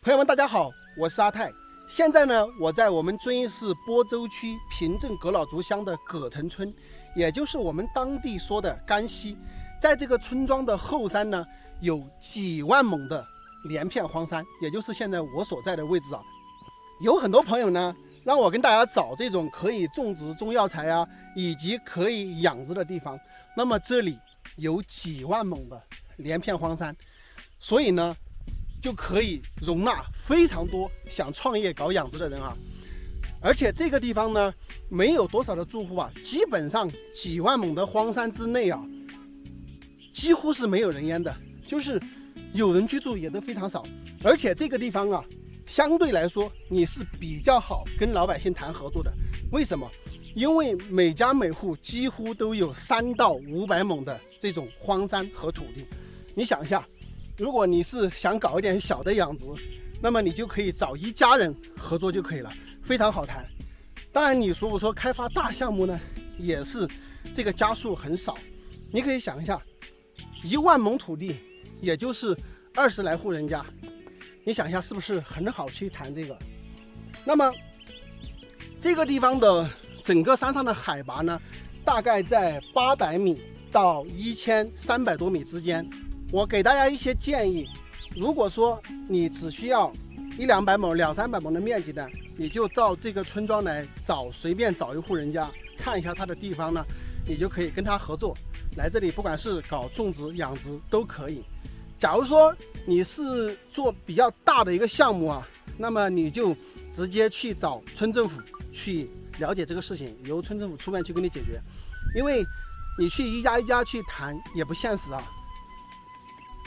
朋友们，大家好，我是阿泰。现在呢，我在我们遵义市播州区平镇葛老族乡的葛藤村，也就是我们当地说的甘溪。在这个村庄的后山呢，有几万亩的连片荒山，也就是现在我所在的位置啊。有很多朋友呢，让我跟大家找这种可以种植中药材啊，以及可以养殖的地方。那么这里有几万亩的连片荒山，所以呢，就可以容纳非常多想创业搞养殖的人啊。而且这个地方呢，没有多少的住户啊，基本上几万亩的荒山之内啊，几乎是没有人烟的，就是有人居住也都非常少。而且这个地方啊，相对来说你是比较好跟老百姓谈合作的。为什么？因为每家每户几乎都有3到500亩的这种荒山和土地。你想一下，如果你是想搞一点小的养殖，那么你就可以找一家人合作就可以了，非常好谈。当然你如果说开发大项目呢，也是这个家数很少。你可以想一下，1万亩土地也就是20来户人家，你想一下是不是很好去谈这个？那么这个地方的整个山上的海拔呢，大概在800米到1300多米之间。我给大家一些建议，如果说你只需要100-200亩、200-300亩的面积呢，你就照这个村庄来找，随便找一户人家看一下他的地方呢，你就可以跟他合作，来这里不管是搞种植、养殖都可以。假如说你是做比较大的一个项目啊，那么你就直接去找村政府去了解这个事情，由村政府出面去给你解决，因为你去一家一家去谈也不现实啊。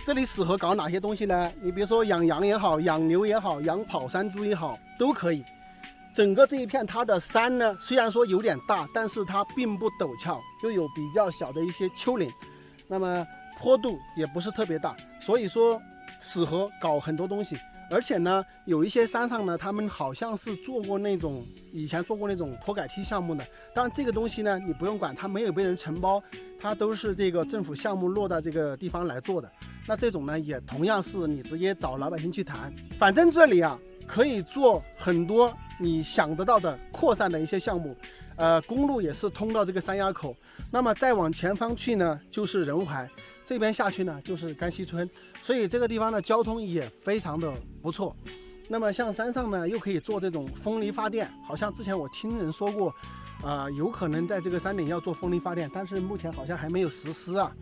这里适合搞哪些东西呢？你比如说养羊也好，养牛也好，养跑山猪也好，都可以。整个这一片它的山呢，虽然说有点大，但是它并不陡峭，又有比较小的一些丘陵，那么坡度也不是特别大，所以说适合搞很多东西。而且呢，有一些山上呢，他们好像是以前做过那种坡改梯项目的。当然这个东西呢，你不用管，它没有被人承包，它都是这个政府项目落到这个地方来做的。那这种呢，也同样是你直接找老百姓去谈。反正这里啊，可以做很多你想得到的扩散的一些项目。公路也是通到这个山垭口，那么再往前方去呢，就是仁怀，这边下去呢就是甘溪村，所以这个地方的交通也非常的不错。那么像山上呢，又可以做这种风力发电，好像之前我听人说过，有可能在这个山顶要做风力发电，但是目前好像还没有实施啊。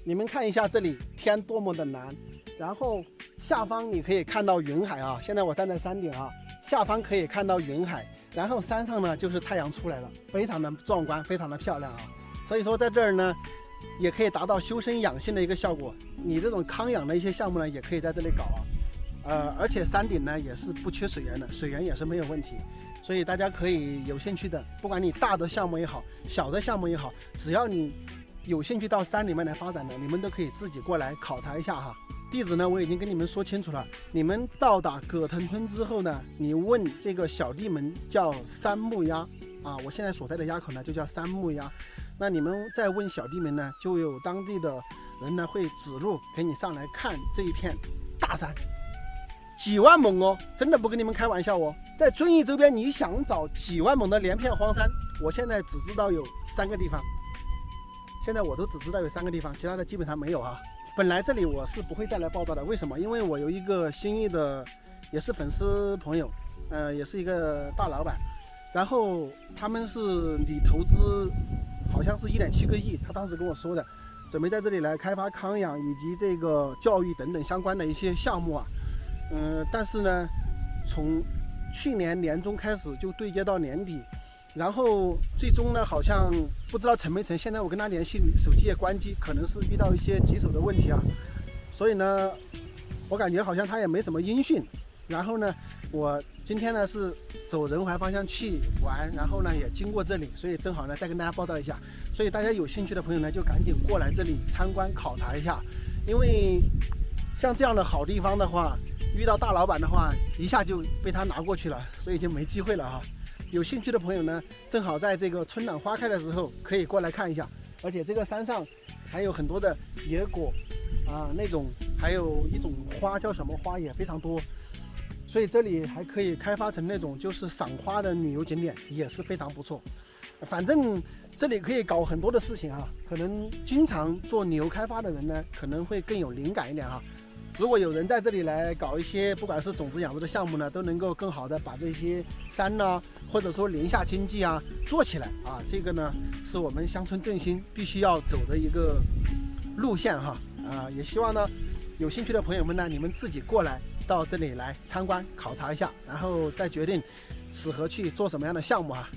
你们看一下这里天多么的蓝，然后下方你可以看到云海啊，现在我站在山顶啊，下方可以看到云海，然后山上呢就是太阳出来了，非常的壮观，非常的漂亮啊。所以说在这儿呢，也可以达到修身养性的一个效果。你这种康养的一些项目呢，也可以在这里搞啊。而且山顶呢也是不缺水源的，水源也是没有问题。所以大家可以有兴趣的，不管你大的项目也好，小的项目也好，只要你有兴趣到山里面来发展的，你们都可以自己过来考察一下哈。地址呢我已经跟你们说清楚了，你们到达葛藤村之后呢，你问这个小地门叫三木崖啊，我现在所在的崖口呢就叫三木崖。那你们再问小地门呢，就有当地的人呢会指路给你上来看这一片大山，几万亩哦，真的不跟你们开玩笑哦。在遵义周边，你想找几万亩的连片荒山，我现在只知道有3个地方。现在我都只知道有3个地方，其他的基本上没有啊。本来这里我是不会再来报道的，为什么？因为我有一个心意的，也是粉丝朋友，也是一个大老板，然后他们是拟投资，好像是1.7个亿，他当时跟我说的，准备在这里来开发康养以及这个教育等等相关的一些项目啊。但是呢，从去年年中开始就对接到年底。然后最终呢，好像不知道成没成。现在我跟他联系，手机也关机，可能是遇到一些棘手的问题啊。所以呢，我感觉好像他也没什么音讯。然后呢，我今天呢是走仁怀方向去玩，然后呢也经过这里，所以正好呢再跟大家报道一下。所以大家有兴趣的朋友呢，就赶紧过来这里参观考察一下，因为像这样的好地方的话，遇到大老板的话，一下就被他拿过去了，所以就没机会了哈。有兴趣的朋友呢，正好在这个春暖花开的时候可以过来看一下。而且这个山上还有很多的野果啊，那种还有一种花叫什么花也非常多，所以这里还可以开发成那种就是赏花的旅游景点，也是非常不错。反正这里可以搞很多的事情哈，可能经常做旅游开发的人呢，可能会更有灵感一点哈。如果有人在这里来搞一些不管是种子养殖的项目呢，都能够更好的把这些山呢，或者说林下经济啊做起来啊，这个呢是我们乡村振兴必须要走的一个路线哈。也希望呢有兴趣的朋友们呢，你们自己过来到这里来参观考察一下，然后再决定适合去做什么样的项目哈。